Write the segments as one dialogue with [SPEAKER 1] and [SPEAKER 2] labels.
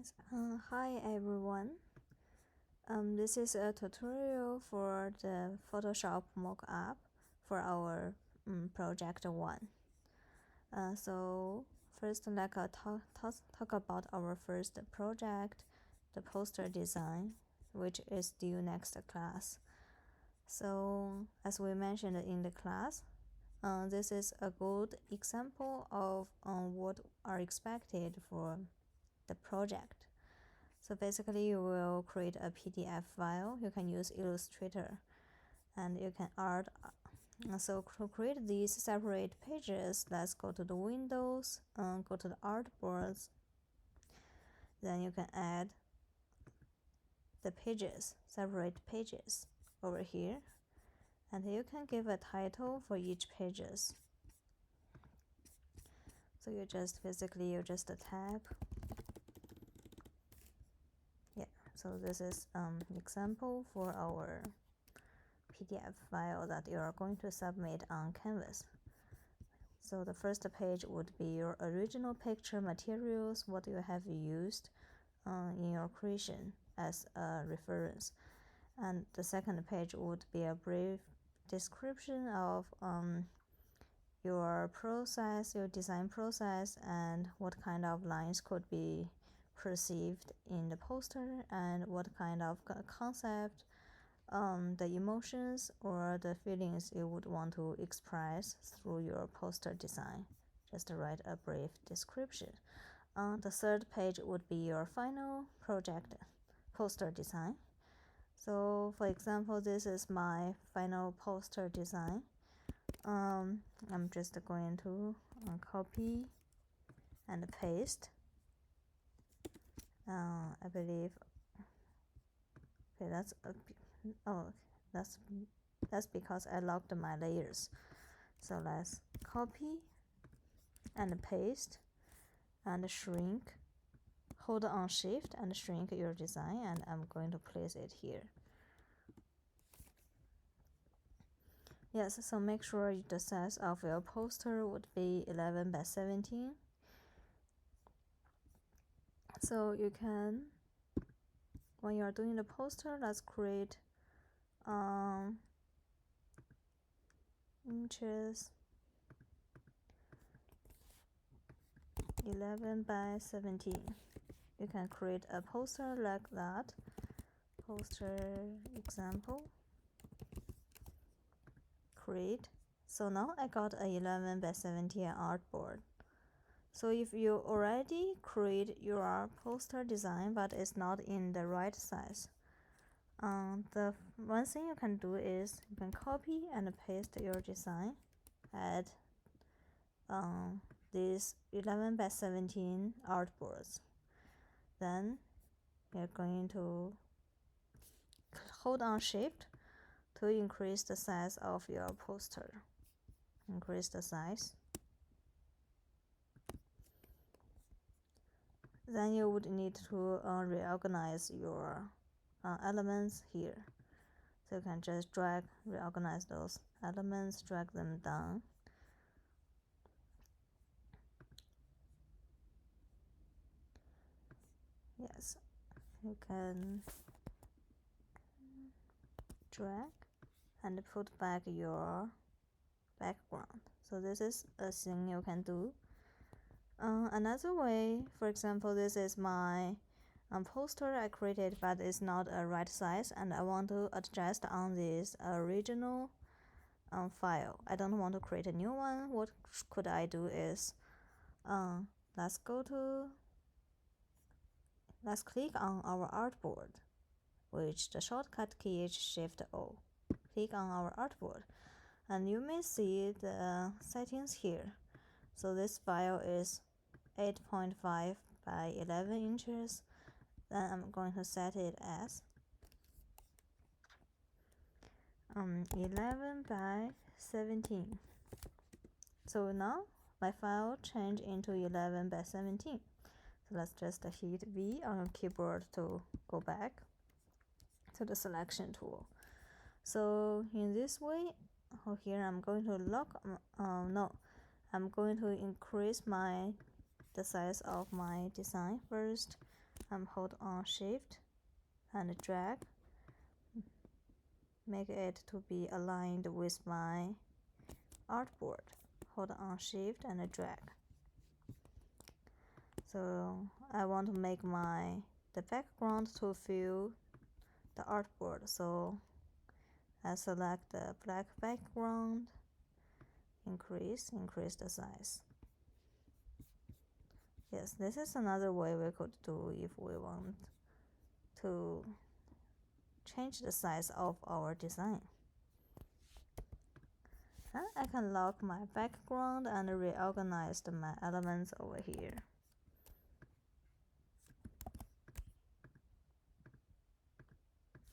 [SPEAKER 1] Yes. Hi everyone. This is a tutorial for the Photoshop Mockup for our project 1. So first, talk about our first project, the poster design, which is due next class. So as we mentioned in the class, this is a good example of what are expected for the project. So basically you will create a PDF file. You can use Illustrator and you can add. So to create these separate pages, let's go to the windows, go to the artboards. Then you can add the pages, separate pages over here. And you can give a title for each pages. So you just tab. Yeah, so this is example for our PDF file that you are going to submit on Canvas. So the first page would be your original picture materials, what you have used in your creation as a reference. And the second page would be a brief description of your process, your design process, and what kind of lines could be perceived in the poster, and what kind of concept, the emotions or the feelings you would want to express through your poster design. Just write a brief description. The third page would be your final project poster design. So for example, this is my final poster design. I'm just going to copy and paste. I believe. Okay, that's because I locked my layers. So let's copy and paste and shrink. Hold on Shift and shrink your design, and I'm going to place it here. Yes, so make sure the size of your poster would be 11 by 17. So you can, when you are doing the poster, let's create inches 11 by 17. You can create a poster like that. Poster example. Create. So now I got a 11 by 17 artboard. So if you already create your poster design but it's not in the right size, the one thing you can do is you can copy and paste your design, add these 11 by 17 artboards. Then you're going to hold on Shift to increase the size of your poster. Increase the size. Then you would need to reorganize your elements here. So you can just reorganize those elements, drag them down. Yes, you can drag and put back your background. So this is a thing you can do. Another way, for example, this is my poster I created, but it's not a right size, and I want to adjust on this original file. I don't want to create a new one. What could I do is, let's click on our artboard, which the shortcut key is Shift O. Click on our artboard, and you may see the settings here. So this file is 8.5 by 11 inches. Then I'm going to set it as 11 by 17. So now my file changed into 11 by 17. So let's just hit V on your keyboard to go back to the selection tool. So in this way, here I'm going to I'm going to increase the size of my design first. hold on Shift and drag, make it to be aligned with my artboard. Hold on Shift and drag. So I want to make the background to fill the artboard. So I select the black background, increase the size. Yes, this is another way we could do if we want to change the size of our design. I can lock my background and reorganize my elements over here.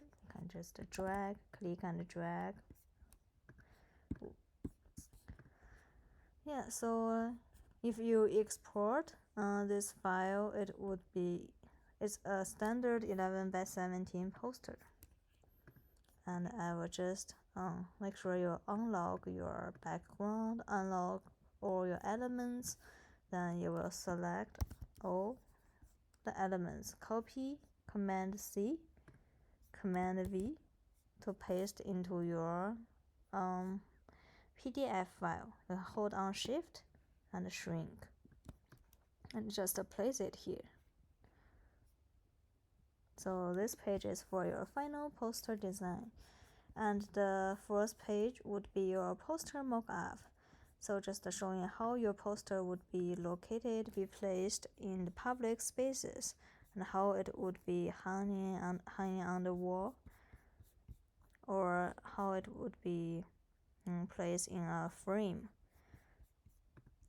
[SPEAKER 1] I can just drag, click and drag. Yeah, so if you export this file, it's a standard 11 by 17 poster. And I will just make sure you unlock your background, unlock all your elements. Then you will select all the elements, copy, Command C, Command V to paste into your PDF file. You hold on Shift and shrink and just place it here. So this page is for your final poster design, and the first page would be your poster mock-up. So just showing how your poster would be located, be placed in the public spaces, and how it would be hanging on the wall, or how it would be placed in a frame.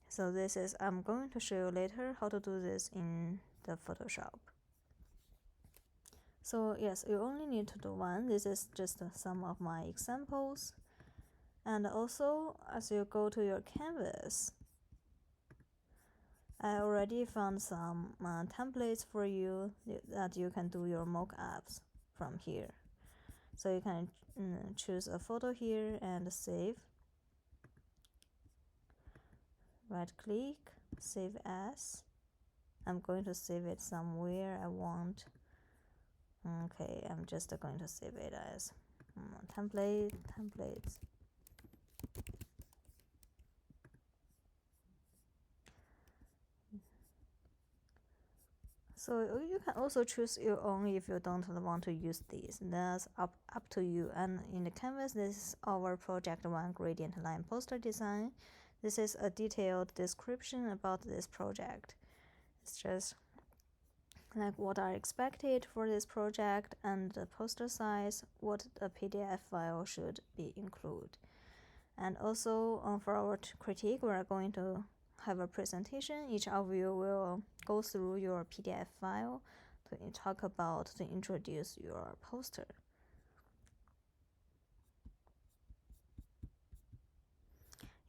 [SPEAKER 1] So I'm going to show you later how to do this in the Photoshop. So yes, you only need to do one. This is just some of my examples. And also, as you go to your canvas, I already found some templates for you that you can do your mock-ups from here. So you can choose a photo here and save. Right click, save as. I'm going to save it somewhere I want. Okay, I'm just going to save it as templates. So you can also choose your own if you don't want to use these. That's up to you. And in the canvas, this is our project 1 gradient line poster design. This is a detailed description about this project. It's just like what are expected for this project and the poster size, what the PDF file should be included. And also for our critique, we are going to have a presentation. Each of you will go through your PDF file to introduce your poster.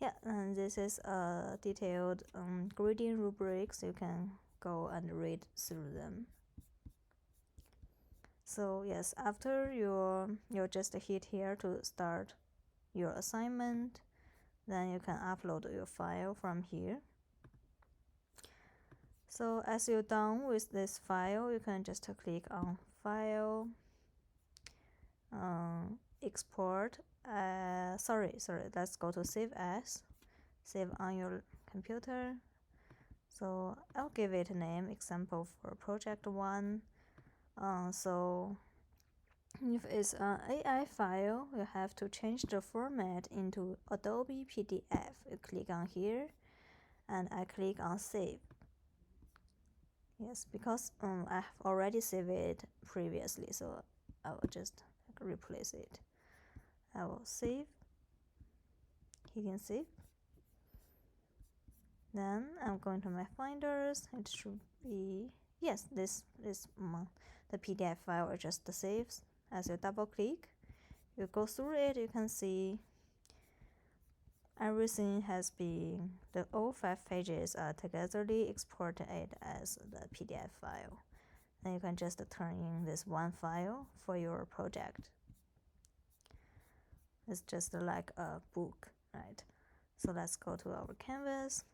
[SPEAKER 1] Yeah, and this is a detailed grading rubrics. You can go and read through them. So yes, after you just hit here to start your assignment, then you can upload your file from here. So as you're done with this file, you can just click on File, Export. Let's go to Save As. Save on your computer. So I'll give it a name, example for project 1. So if it's an AI file, you have to change the format into Adobe PDF. You click on here, and I click on Save. Yes, because I've already saved it previously, so I will just replace it. I will save, hitting save. Then I'm going to my finders. It should be, yes, this is the PDF file I just saved. As you double click, you go through it, you can see everything has been, all 5 pages are togetherly exported as the PDF file. Then you can just turn in this one file for your project. It's just like a book, right? So let's go to our canvas.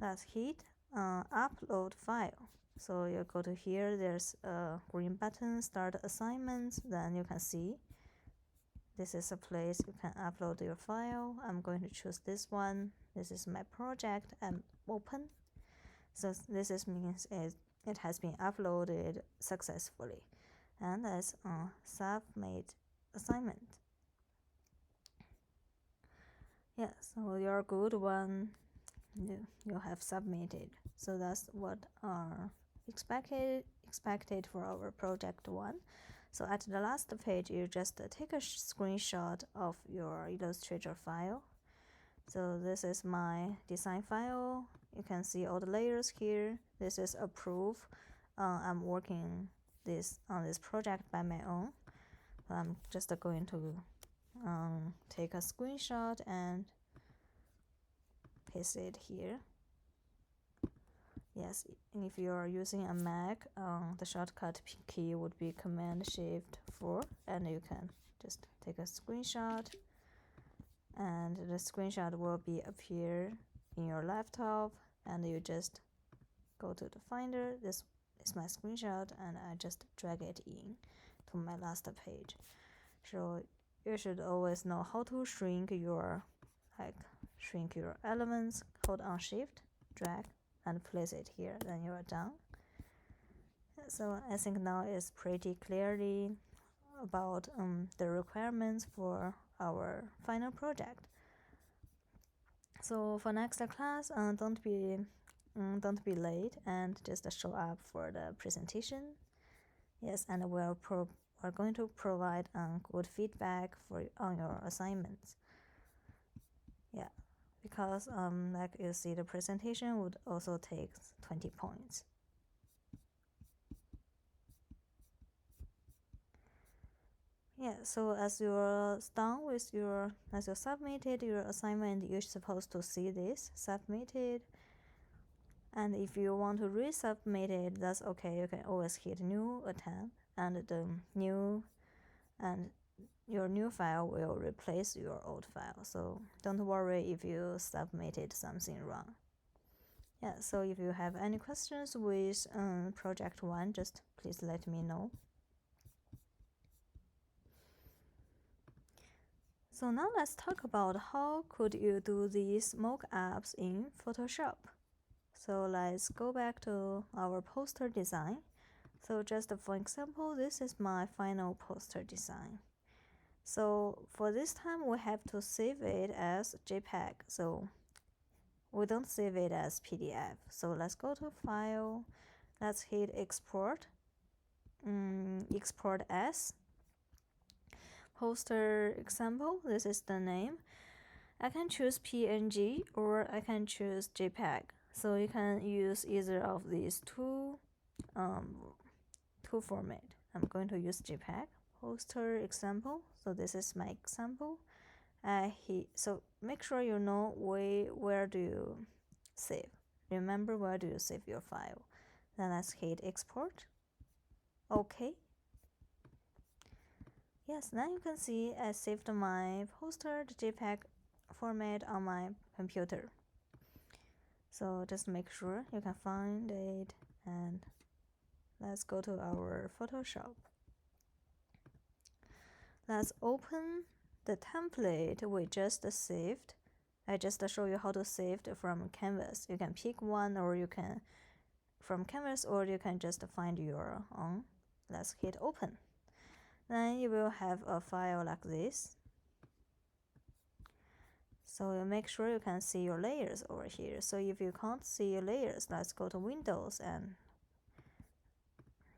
[SPEAKER 1] Let's hit upload file. So you go to here, there's a green button, start assignments, then you can see this is a place you can upload your file. I'm going to choose this one. This is my project and open. So this means it has been uploaded successfully. And let's submit assignment. Yeah, so your good one you have submitted. So that's what are expected for our project one. So at the last page, you just take a screenshot of your Illustrator file. So this is my design file. You can see all the layers here. This is a proof I'm working on this project by my own. So I'm just going to take a screenshot and paste it here. Yes, if you are using a Mac, the shortcut key would be Command-Shift-4, and you can just take a screenshot, and the screenshot will appear in your laptop, and you just go to the Finder. This is my screenshot, and I just drag it in to my last page. So you should always know how to shrink your elements. Hold on Shift, drag, and place it here, then you are done. So I think now it's pretty clearly about the requirements for our final project. So for next class, don't be late and just show up for the presentation. Yes, and we're going to provide good feedback on your assignments. Yeah, because like you see, the presentation would also take 20 points. Yeah, so as you're done with as you submitted your assignment, you're supposed to see this submitted. And if you want to resubmit it, that's okay. You can always hit new attempt, and your new file will replace your old file. So don't worry if you submitted something wrong. Yeah, so if you have any questions with project one, just please let me know. So now let's talk about how could you do these mock-ups in Photoshop. So let's go back to our poster design. So just for example, this is my final poster design. So for this time, we have to save it as JPEG. So we don't save it as PDF. So let's go to File. Let's hit Export. Export as. Poster example, this is the name. I can choose PNG or I can choose JPEG. So you can use either of these two format. I'm going to use JPEG. Poster example. So this is my example. So make sure you know where do you save. Remember where do you save your file. Then let's hit Export. Okay. Yes, now you can see I saved my poster, the JPEG format on my computer. So just make sure you can find it, and let's go to our Photoshop. Let's open the template we just saved. I just show you how to save it from Canvas. You can pick one, or you can from Canvas, or you can just find your own. Let's hit Open. Then you will have a file like this. So you make sure you can see your layers over here. So if you can't see your layers, let's go to Windows, and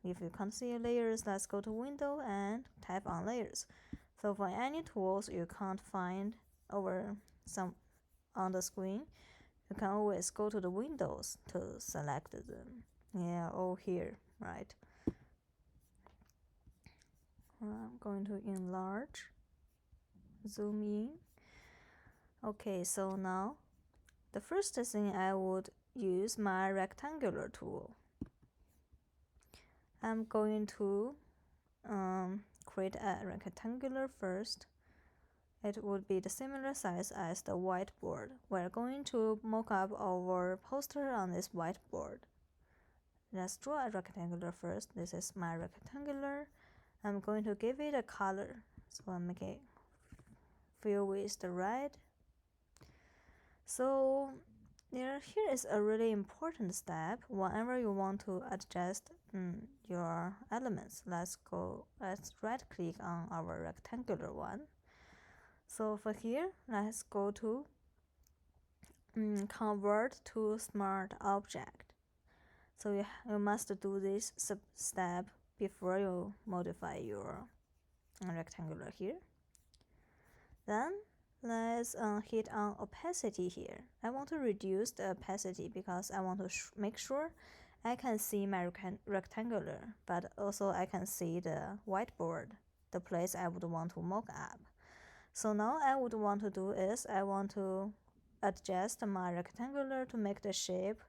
[SPEAKER 1] if you can't see your layers, let's go to Window and tap on Layers. So for any tools you can't find on the screen, you can always go to the Windows to select them. Yeah, all here, right? I'm going to enlarge, zoom in. Okay, so now the first thing I would use my rectangular tool. I'm going to create a rectangular first, it would be the similar size as the whiteboard. We're going to mock up our poster on this whiteboard. Let's draw a rectangular first. This is my rectangular. I'm going to give it a color. So I'm making fill with the red. So here is a really important step. Whenever you want to adjust your elements, let's right click on our rectangular one. So for here, let's go to convert to smart object. So you must do this step before you modify your rectangular here. Then let's hit on opacity here. I want to reduce the opacity because I want to make sure I can see my rectangular, but also I can see the whiteboard, the place I would want to mock up. So now I would want to do is I want to adjust my rectangular to make the shape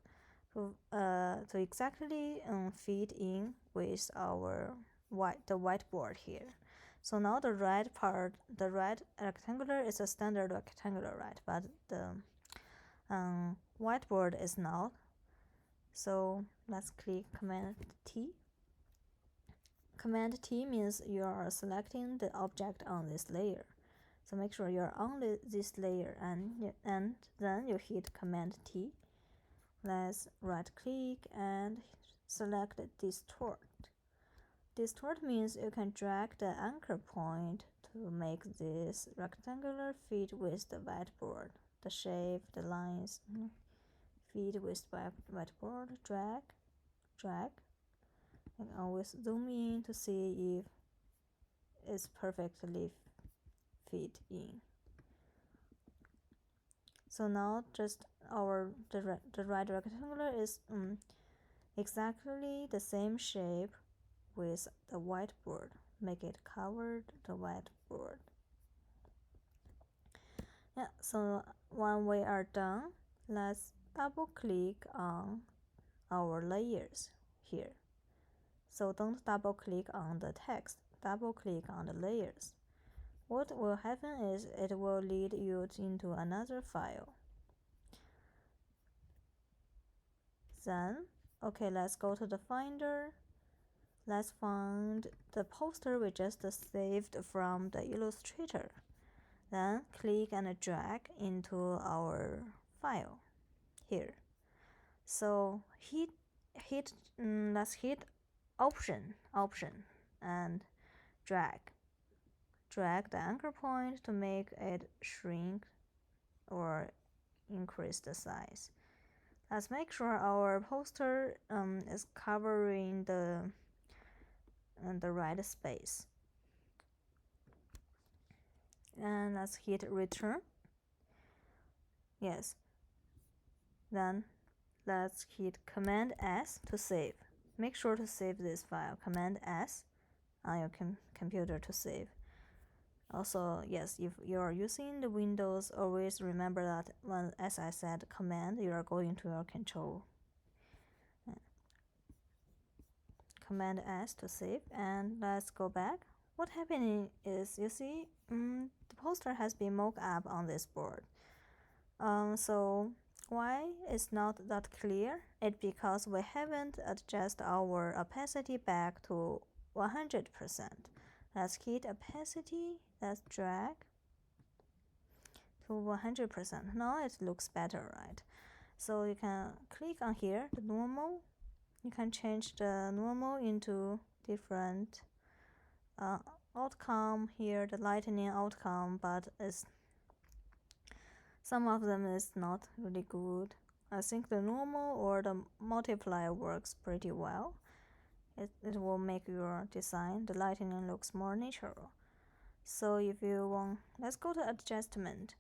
[SPEAKER 1] to exactly fit in with the whiteboard here. So now the red rectangular is a standard rectangular, right? But the whiteboard is not. So let's click Command T. Command T means you are selecting the object on this layer. So make sure you're on this layer and then you hit Command T. Let's right click and select Distort. Distort means you can drag the anchor point to make this rectangular fit with the whiteboard. The shape, the lines fit with whiteboard. Drag. And always zoom in to see if it's perfectly fit in. So now just the right rectangular is exactly the same shape with the whiteboard. Make it cover the whiteboard. Yeah, so when we are done, let's double click on our layers here. So don't double click on the text, double click on the layers. What will happen is it will lead you into another file. Then, okay, let's go to the Finder. Let's find the poster we just saved from the Illustrator. Then click and drag into our file here. So let's hit Option and drag the anchor point to make it shrink or increase the size. Let's make sure our poster is covering the right space. And let's hit return. Yes. Then let's hit Command S to save. Make sure to save this file. Command S on your computer to save. Also, yes, if you are using the Windows, always remember that as I said command, you are going to your control. Command S to save, and let's go back. What happening is, you see, the poster has been mocked up on this board. So why it's not that clear? It's because we haven't adjusted our opacity back to 100%. Let's hit opacity. Let's drag to 100%. Now it looks better, right? So you can click on here, the normal. You can change the normal into different outcome here, the lightning outcome, but some of them is not really good. I think the normal or the multiply works pretty well. It will make your design, the lightning looks more natural. So if you want, let's go to adjustment.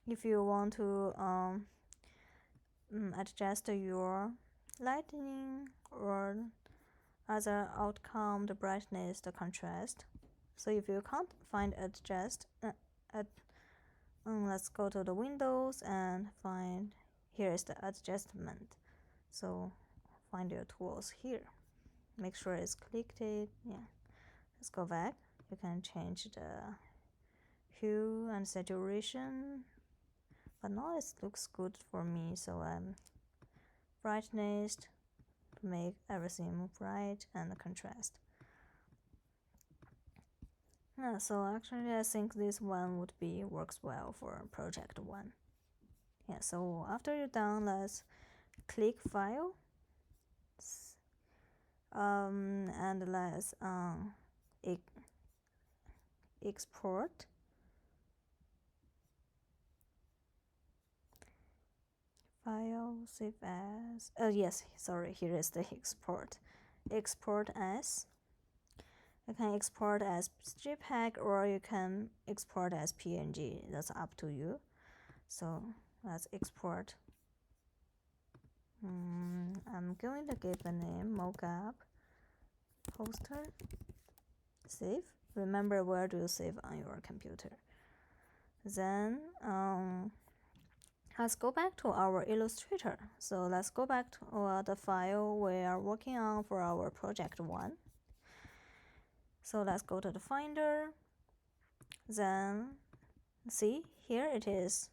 [SPEAKER 1] If you want to adjust your lightning or other outcome, the brightness, the contrast. So if you can't find adjust, let's go to the Windows and find, here is the adjustment. So find your tools here. Make sure it's clicked. Yeah. Let's go back. You can change the hue and saturation, but now it looks good for me, so brightness to make everything bright and contrast. Yeah, so actually I think this one would be works well for project 1. Yeah, so after you're done, let's click file and let's export. File, save as. Oh yes, sorry, here is the export. Export as. You can export as JPEG or you can export as PNG. That's up to you. So let's export. I'm going to give a name Mockup poster. Save. Remember where do you save on your computer. Then let's go back to our Illustrator. So let's go back to the file we are working on for our project 1. So let's go to the Finder. Then see, here it is.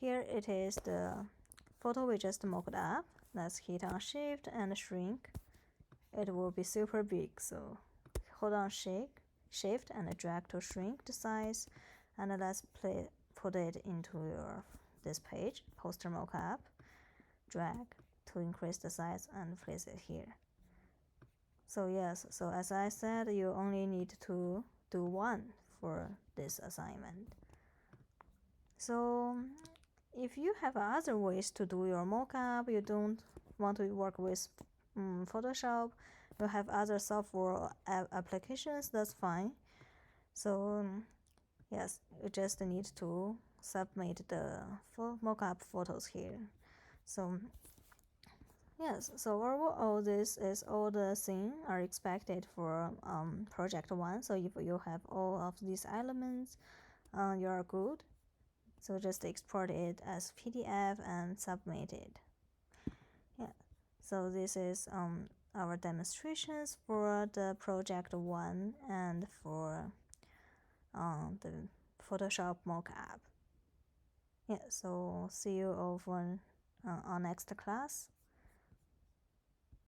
[SPEAKER 1] Here it is the photo we just mocked up. Let's hit on Shift and shrink. It will be super big, so hold on Shift and drag to shrink the size, and let's put it into this page, poster mockup. Drag to increase the size and place it here. So yes, so as I said, you only need to do 1 for this assignment. So if you have other ways to do your mockup, you don't want to work with Photoshop, you have other software applications, that's fine. So yes, you just need to submit the mockup photos here. So yes, so overall this is all the things are expected for project 1. So if you have all of these elements, you are good. So just export it as PDF and submit it. Yeah, so this is our demonstrations for the project 1 and for the Photoshop mockup. Yeah, so see you over on next class.